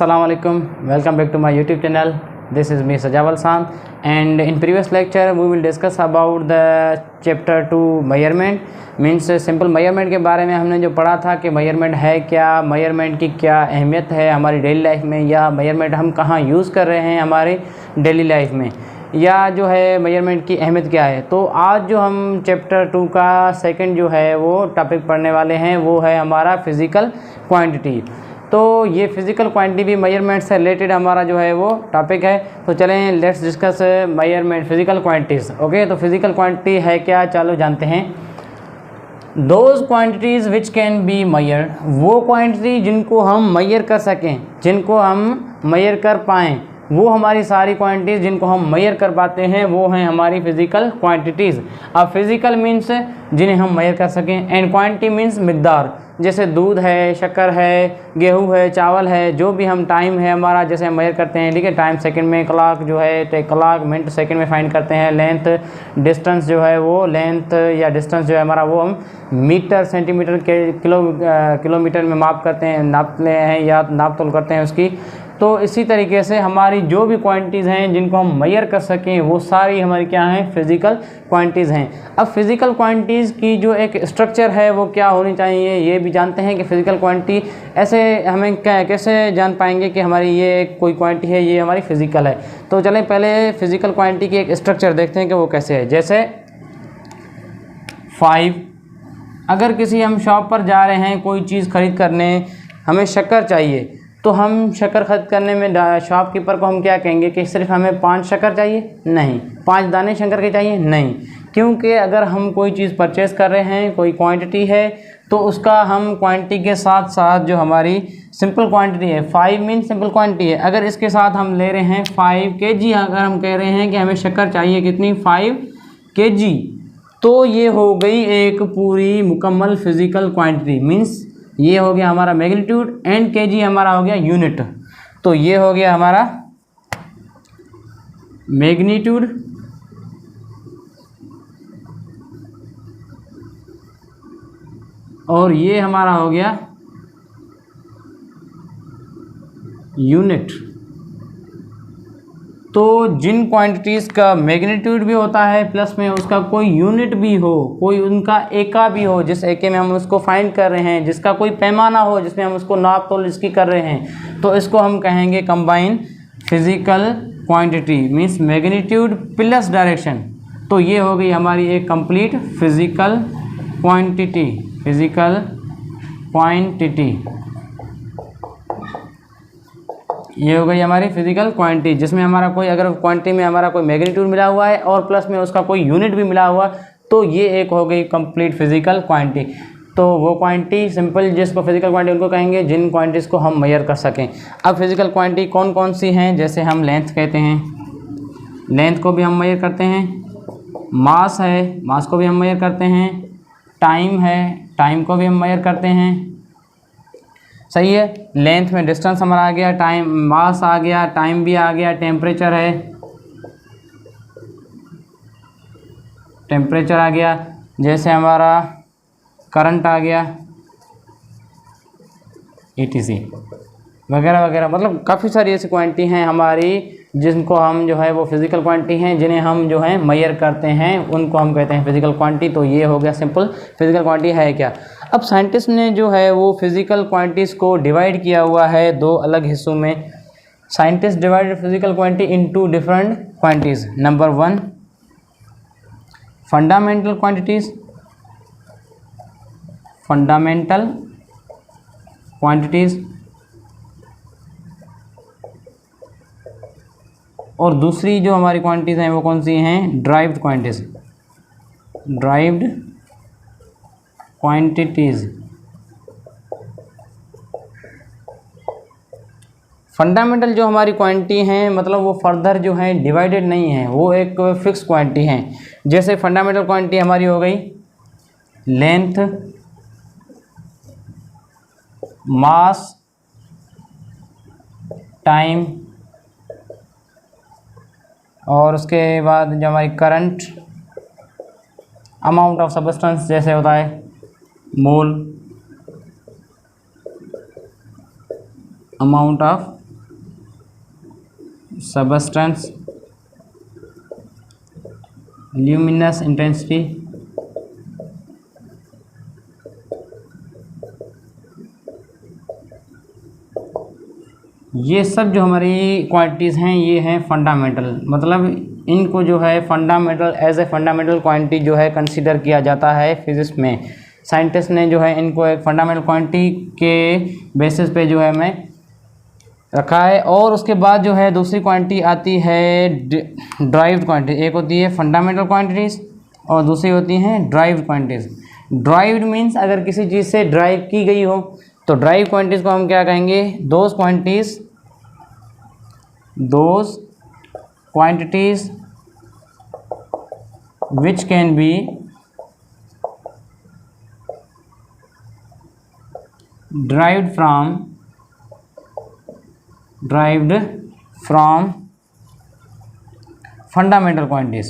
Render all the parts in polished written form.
Assalamu alaikum. Welcome back to my YouTube channel. This is me Sajawal Sant, and in previous lecture we will discuss about the chapter 2 measurement. Means simple measurement के बारे में हमने जो पढ़ा था कि measurement है क्या, मेजरमेंट की क्या अहमियत है हमारी डेली लाइफ में, या मेजरमेंट हम कहाँ यूज़ कर रहे हैं हमारी डेली लाइफ में, या जो है मेजरमेंट की अहमियत क्या है। तो आज जो हम चैप्टर 2 का सेकंड जो है वो टॉपिक पढ़ने वाले हैं वो है हमारा फिज़िकल क्वांटिटी। तो ये फिज़िकल क्वांटिटी भी मेजरमेंट से रिलेटेड हमारा जो है वो टॉपिक है। तो चलें let's discuss measurement physical quantities. Okay, तो फिज़िकल क्वांटिटी है क्या, चलो जानते हैं। Those quantities which can be measured, वो क्वांटिटी जिनको हम मेजर कर सकें, जिनको हम मेजर कर पाएँ, वो हमारी सारी क्वांटिटीज़ जिनको हम मेजर कर पाते हैं वो हैं हमारी फिज़िकल क्वांटिटीज़। अब फिज़िकल मीन्स जिन्हें हम मेजर कर सकें, एंड क्वांटिटी मीन्स मिकदार, जैसे दूध है, शक्कर है, गेहूं है, चावल है, जो भी हम टाइम है हमारा जैसे हम मेजर करते हैं, ठीक है, टाइम सेकंड में, क्लॉक जो है तो क्लॉक मिनट सेकंड में फाइंड करते हैं, लेंथ डिस्टेंस जो है वो लेंथ या डिस्टेंस जो है हमारा वो हम मीटर सेंटीमीटर के किलोमीटर में माप करते हैं, नापते हैं या नाप तोल करते हैं उसकी। तो इसी तरीके से हमारी जो भी क्वांटिटीज़ हैं जिनको हम मेजर कर सकें वो सारी हमारी क्या हैं, फिज़िकल क्वांटिटीज़ हैं। अब फिज़िकल क्वांटिटीज़ की जो एक स्ट्रक्चर है वो क्या होनी चाहिए ये भी जानते हैं कि फ़िज़िकल क्वांटिटी ऐसे हमें कैसे जान पाएंगे कि हमारी ये कोई क्वांटिटी है, ये हमारी फ़िज़िकल है। तो चलें पहले फ़िज़िकल क्वांटिटी की एक स्ट्रक्चर देखते हैं कि वो कैसे है। जैसे 5, अगर किसी हम शॉप पर जा रहे हैं कोई चीज़ ख़रीद करने, हमें शक्कर चाहिए, तो हम शक्कर ख़रीद करने में शॉपकीपर को हम क्या कहेंगे कि सिर्फ हमें 5 शक्कर चाहिए? नहीं। 5 दाने शक्कर के चाहिए? नहीं। क्योंकि अगर हम कोई चीज़ परचेज़ कर रहे हैं, कोई क्वांटिटी है, तो उसका हम क्वांटिटी के साथ साथ जो हमारी सिंपल क्वांटिटी है, 5 मीन सिंपल क्वांटिटी है, अगर इसके साथ हम ले रहे हैं 5 kg, अगर हम कह रहे हैं कि हमें शक्कर चाहिए कितनी, 5 kg, तो ये हो गई एक पूरी मुकम्मल फिज़िकल क्वांटिटी। मीन्स ये हो गया हमारा मैग्नीट्यूड, एंड केजी हमारा हो गया यूनिट। तो ये हो गया हमारा मैग्नीट्यूड, और ये हमारा हो गया यूनिट। तो जिन क्वांटिटीज़ का मैग्नीट्यूड भी होता है प्लस में उसका कोई यूनिट भी हो, कोई उनका एका भी हो, जिस एके में हम उसको फाइंड कर रहे हैं, जिसका कोई पैमाना हो जिसमें हम उसको नाप तोल इसकी कर रहे हैं, तो इसको हम कहेंगे combine physical quantity. Means magnitude plus direction. तो ये हो गई हमारी एक complete physical quantity. Physical quantity ये हो गई हमारी फिज़िकल क्वांटिटी, जिसमें हमारा कोई, अगर क्वांटिटी में हमारा कोई मैग्नीट्यूड मिला हुआ है और प्लस में उसका कोई यूनिट भी मिला हुआ, तो ये एक हो गई कंप्लीट फिज़िकल क्वांटिटी। तो वो क्वांटिटी सिंपल जिसको फिज़िकल क्वांटिटी उनको कहेंगे जिन क्वांटिटीज़ को हम मेजर कर सकें। अब फिज़िकल क्वांटिटी कौन कौन सी हैं, जैसे हम लेंथ कहते हैं, लेंथ को भी हम मेजर करते हैं, मास है, मास को भी हम मेजर करते हैं, टाइम है, टाइम को भी हम मेजर करते हैं, सही है। लेंथ में डिस्टेंस हमारा आ गया, टाइम मास आ गया, टाइम भी आ गया, टेम्परेचर है, टेम्परेचर आ गया, जैसे हमारा करंट आ गया, ETC वगैरह वगैरह। मतलब काफ़ी सारी ऐसी क्वांटिटी हैं हमारी जिनको हम जो है वो फिज़िकल क्वांटिटी हैं, जिन्हें हम जो है मेजर करते हैं, उनको हम कहते हैं फिज़िकल क्वांटिटी। तो ये हो गया सिंपल फिज़िकल क्वांटिटी है क्या। अब साइंटिस्ट ने जो है वो फिज़िकल क्वांटिटीज़ को डिवाइड किया हुआ है 2 अलग हिस्सों में। Scientist divided physical quantity into different quantities. Number 1 fundamental quantities, fundamental quantities, और दूसरी जो हमारी क्वांटिटीज़ हैं वो कौन सी हैं, derived quantities, derived quantities. Fundamental जो हमारी क्वांटिटी हैं मतलब वो फर्दर जो है डिवाइडेड नहीं है, वो एक फिक्स क्वांटिटी हैं। जैसे फंडामेंटल क्वांटिटी हमारी हो गई लेंथ, मास, टाइम, और उसके बाद जो हमारी करंट, अमाउंट ऑफ सब्सटेंस जैसे होता है mole, amount of substance, luminous intensity, ये सब जो हमारी क्वांटिटीज़ हैं ये हैं फंडामेंटल, मतलब इनको जो है fundamental as a fundamental quantity जो है कंसीडर किया जाता है फिजिक्स में। साइंटिस्ट ने जो है इनको एक फंडामेंटल क्वांटिटी के बेसिस पे जो है हमें रखा है। और उसके बाद जो है दूसरी क्वांटिटी आती है ड्राइव्ड क्वांटिटी। एक होती है फंडामेंटल क्वांटिटीज़ और दूसरी होती हैं ड्राइव्ड क्वांटिटीज़। ड्राइव्ड मीन्स अगर किसी चीज़ से ड्राइव की गई हो, तो ड्राइव क्वांटिटीज़ को हम क्या कहेंगे, those quantities which can be derived from fundamental quantities,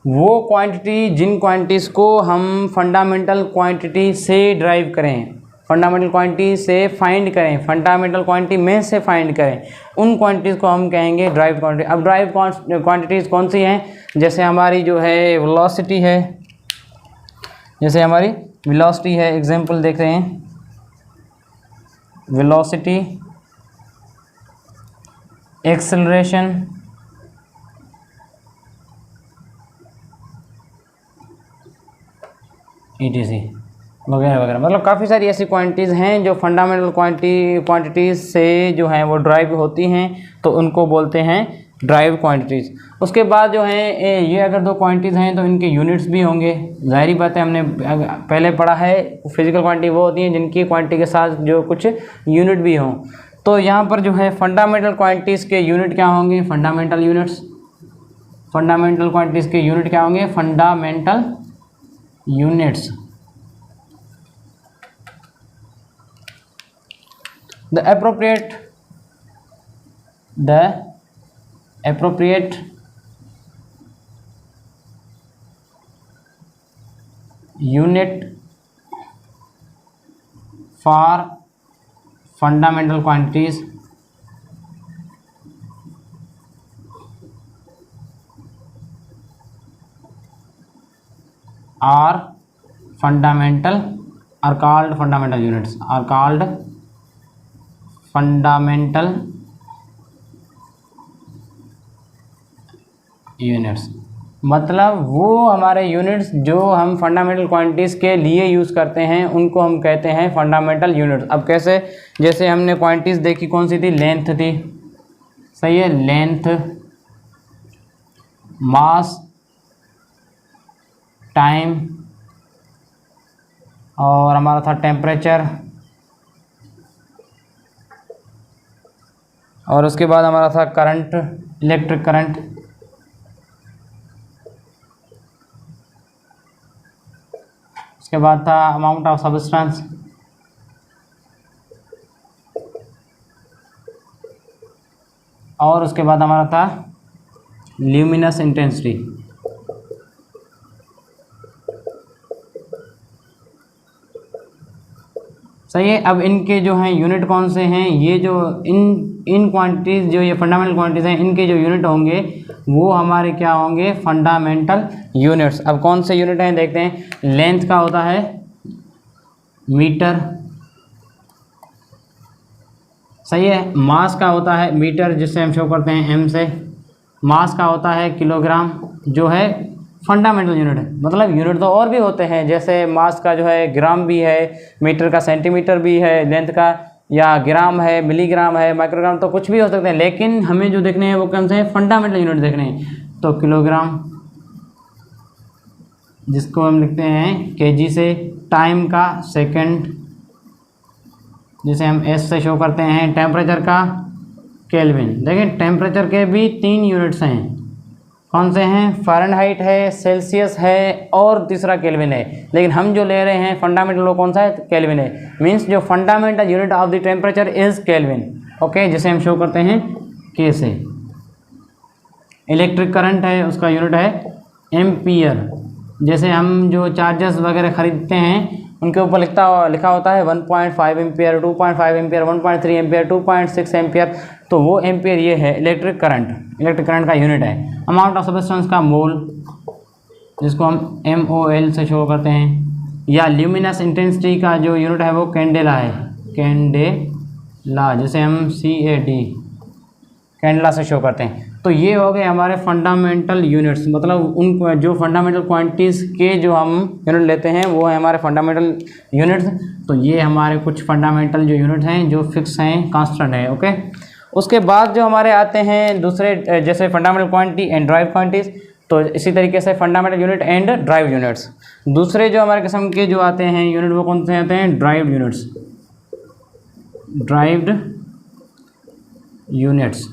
वो क्वांटिटी जिन क्वांटिटीज़ को हम फंडामेंटल क्वांटिटी से ड्राइव करें, फंडामेंटल क्वांटिटी से फाइंड करें, फंडामेंटल क्वांटिटी में से फाइंड करें, उन क्वांटिटीज़ को हम कहेंगे ड्राइव क्वांटिटी। अब ड्राइव क्वांटिटीज़ कौन सी हैं, जैसे हमारी जो है वेलोसिटी है, एग्जांपल देख रहे हैं, वेलोसिटी, एक्सेलरेशन, ETC वगैरह वगैरह, मतलब काफ़ी सारी ऐसी क्वांटिटीज़ हैं जो फंडामेंटल क्वांटिटीज़ से जो हैं वो ड्राइव होती हैं, तो उनको बोलते हैं ड्राइव क्वांटिटीज़। उसके बाद जो है ये अगर दो क्वांटिटीज़ हैं तो इनके यूनिट्स भी होंगे। ज़ाहिरी बात है, हमने पहले पढ़ा है फिजिकल क्वांटिटी वो होती हैं जिनकी क्वांटिटी के साथ जो कुछ यूनिट भी हों। तो यहाँ पर जो है फंडामेंटल क्वांटिटीज़ के यूनिट क्या होंगे, फंडामेंटल क्वांटिटीज़ के यूनिट क्या होंगे, fundamental units. The appropriate unit for fundamental quantities are called fundamental units, fundamental units. मतलब वो हमारे यूनिट्स जो हम फंडामेंटल क्वांटिटीज़ के लिए यूज़ करते हैं उनको हम कहते हैं फंडामेंटल यूनिट्स। अब कैसे, जैसे हमने क्वांटिटीज़ देखी, कौन सी थी, लेंथ थी, सही है, लेंथ, मास, टाइम, और हमारा था टेम्परेचर, और उसके बाद हमारा था करंट, इलेक्ट्रिक करंट, उसके बाद था अमाउंट ऑफ सब्सटेंस, और उसके बाद हमारा था ल्यूमिनस इंटेंसिटी। सही है। अब इनके जो हैं यूनिट कौन से हैं, ये जो इन क्वांटिटीज़ जो ये फंडामेंटल क्वांटिटीज़ हैं, इनके जो यूनिट होंगे वो हमारे क्या होंगे, फंडामेंटल यूनिट्स। अब कौन से यूनिट हैं देखते हैं। लेंथ का होता है मीटर, सही है। मास का होता है मीटर, जिससे हम शो करते हैं एम से। मास का होता है किलोग्राम, जो है फंडामेंटल यूनिट है। मतलब यूनिट तो और भी होते हैं, जैसे मास का जो है ग्राम भी है, मीटर का सेंटीमीटर भी है, लेंथ का या ग्राम है, मिलीग्राम है, माइक्रोग्राम, तो कुछ भी हो सकते हैं। लेकिन हमें जो देखने हैं वो कौन से हैं, फंडामेंटल यूनिट देखने हैं। तो किलोग्राम, जिसको हम लिखते हैं केजी से। टाइम का सेकंड, जिसे हम एस से शो करते हैं। टेम्परेचर का केल्विन। देखिए टेम्परेचर के भी 3 यूनिट्स हैं, कौन से हैं, फ़ारेनहाइट है, सेल्सियस है, और तीसरा केल्विन है। लेकिन हम जो ले रहे हैं फंडामेंटल वो कौन सा है, केल्विन है। मीन्स जो fundamental unit of the temperature is kelvin, okay, जिसे हम शो करते हैं के से। इलेक्ट्रिक करंट है, उसका यूनिट है एम्पियर, जैसे हम जो चार्जर्स वगैरह ख़रीदते हैं उनके ऊपर लिखा होता है 1.5 एम्पियर, 2.5 एम्पियर, 1.3 एम्पियर, 2.6 एम्पियर। तो वो एम्पियर ये है इलेक्ट्रिक करंट का यूनिट है। अमाउंट ऑफ सब्सटेंस का मोल, जिसको हम MOL से शो करते हैं, या ल्यूमिनस इंटेंसिटी का जो यूनिट है वो कैंडेला है, कैंडेला, जिसे हम CAD कैंडेला से शो करते हैं। तो ये हो गए हमारे फंडामेंटल यूनिट्स, मतलब उन जो फंडामेंटल क्वांटिटीज़ के जो हम यूनिट लेते हैं वो है हमारे फंडामेंटल यूनिट्स। तो ये हमारे कुछ फंडामेंटल जो यूनिट हैं जो फिक्स हैं, कांस्टेंट है। ओके, उसके बाद जो हमारे आते हैं दूसरे, जैसे fundamental quantity and drive quantities, तो इसी तरीके से fundamental unit and drive units. दूसरे जो हमारे किस्म के जो आते हैं यूनिट वो कौन से आते हैं? Derived units, derived units.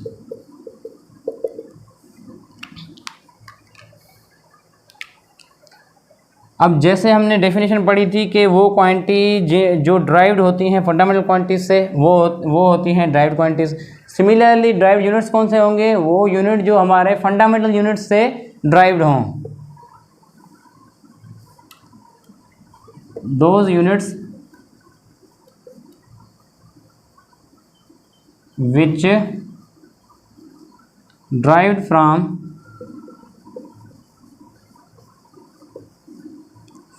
अब जैसे हमने डेफिनेशन पढ़ी थी कि वो क्वांटिटी जो ड्राइव्ड होती हैं फंडामेंटल क्वांटिटीज से, वो होती हैं derived quantities. Similarly derived units कौन से होंगे? वो यूनिट जो हमारे फंडामेंटल यूनिट्स से ड्राइव्ड हों, those units which derived from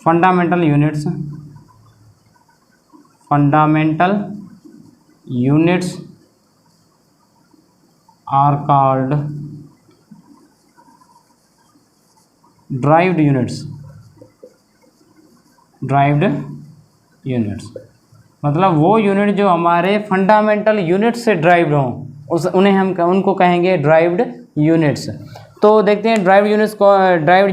fundamental units are called derived units। मतलब वो यूनिट जो हमारे फंडामेंटल यूनिट से ड्राइव्ड हों उनको कहेंगे ड्राइव्ड यूनिट्स। तो देखते हैं ड्राइव्ड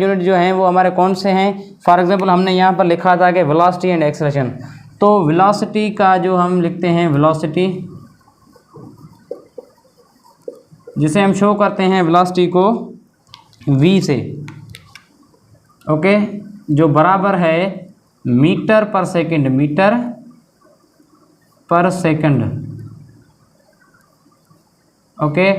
यूनिट जो हैं वो हमारे कौन से हैं। फॉर एग्जांपल हमने यहाँ पर लिखा था कि वेलोसिटी एंड एक्सेलरेशन। तो वेलोसिटी का जो हम लिखते हैं वेलोसिटी, जिसे हम शो करते हैं वेलोसिटी को v से, ओके, जो बराबर है मीटर पर सेकंड, ओके।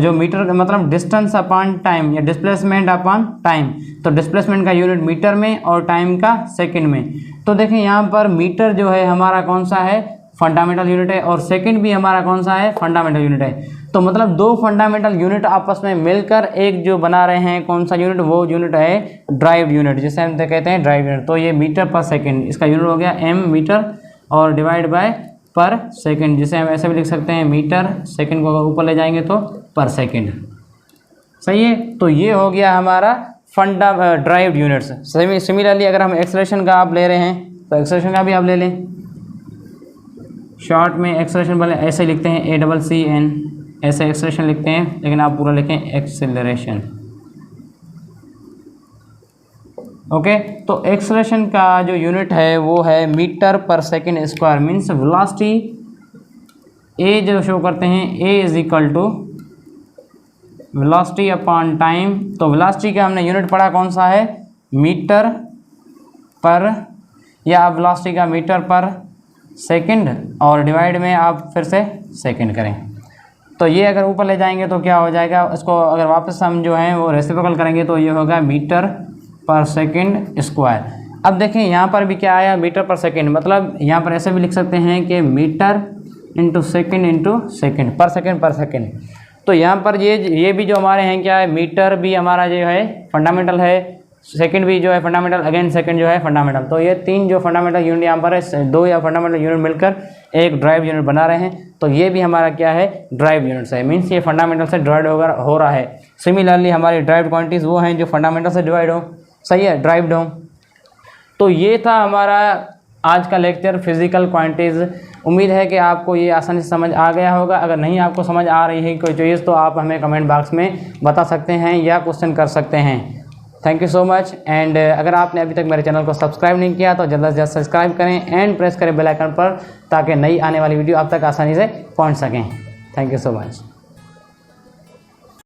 जो मीटर का मतलब डिस्टेंस अपॉन टाइम या डिस्प्लेसमेंट अपॉन टाइम। तो डिस्प्लेसमेंट का यूनिट मीटर में और टाइम का सेकंड में। तो देखें यहाँ पर मीटर जो है हमारा कौन सा है? फंडामेंटल यूनिट है, और सेकंड भी हमारा कौन सा है? फंडामेंटल यूनिट है। तो मतलब दो फंडामेंटल यूनिट आपस में मिलकर एक जो बना रहे हैं कौन सा यूनिट? वो यूनिट है ड्राइव्ड यूनिट, जिसे हम कहते हैं ड्राइव्ड यूनिट। तो ये मीटर पर सेकेंड, इसका यूनिट हो गया m मीटर और डिवाइड बाय पर सेकंड, जिसे हम ऐसे भी लिख सकते हैं मीटर, सेकंड को अगर ऊपर ले जाएंगे तो पर सेकंड। सही है। तो ये हो गया हमारा ड्राइव्ड यूनिट्स। सिमिलरली अगर हम एक्सेलरेशन का आप ले रहे हैं तो एक्सेलरेशन का भी आप ले लें। शॉर्ट में एक्सेलरेशन बोले ऐसे लिखते हैं ACCN, ऐसे एक्सेलरेशन लिखते हैं, लेकिन आप पूरा लिखें एक्सेलरेशन। ओके, तो एक्सेलरेशन का जो यूनिट है वो है metre per second square. Means velocity A जो शो करते हैं A is equal to velocity upon time. तो वेलोसिटी का हमने यूनिट पढ़ा कौन सा है? मीटर पर, या आप वेलोसिटी का मीटर पर सेकंड और डिवाइड में आप फिर से सेकंड करें। तो ये अगर ऊपर ले जाएंगे तो क्या हो जाएगा? इसको अगर वापस हम जो है वो रेसिप्रोकल करेंगे तो ये होगा मीटर पर सेकंड स्क्वायर। अब देखें यहाँ पर भी क्या आया? मीटर पर सेकंड। मतलब यहाँ पर ऐसे भी लिख सकते हैं कि मीटर इंटू सेकंड पर सेकंड। तो यहाँ पर ये भी जो हमारे हैं क्या है? मीटर भी हमारा जो है फंडामेंटल है, सेकंड भी जो है फंडामेंटल, अगेन सेकंड जो है फंडामेंटल। तो ये तीन जो फंडामेंटल यूनिट यहाँ पर है, दो या फंडामेंटल यूनिट मिलकर एक ड्राइव यूनिट बना रहे हैं। तो ये भी हमारा क्या है? ड्राइव यूनिट्स है। मीन्स ये फंडामेंटल से डिवाइड हो रहा है। सिमिलरली हमारी ड्राइव क्वांटिटीज़ वो हैं जो फंडामेंटल से डिवाइड हो, सही है, ड्राइव्ड हो। तो ये था हमारा आज का लेक्चर फिजिकल क्वांटिटीज़। उम्मीद है कि आपको ये आसानी से समझ आ गया होगा। अगर नहीं आपको समझ आ रही है कोई चीज़ तो आप हमें कमेंट बॉक्स में बता सकते हैं या क्वेश्चन कर सकते हैं। Thank you so much. And अगर आपने अभी तक मेरे चैनल को सब्सक्राइब नहीं किया तो जल्द से जल्द सब्सक्राइब करें एंड प्रेस करें बेल आइकन पर, ताकि नई आने वाली वीडियो आप तक आसानी से पहुंच सकें। Thank you so much.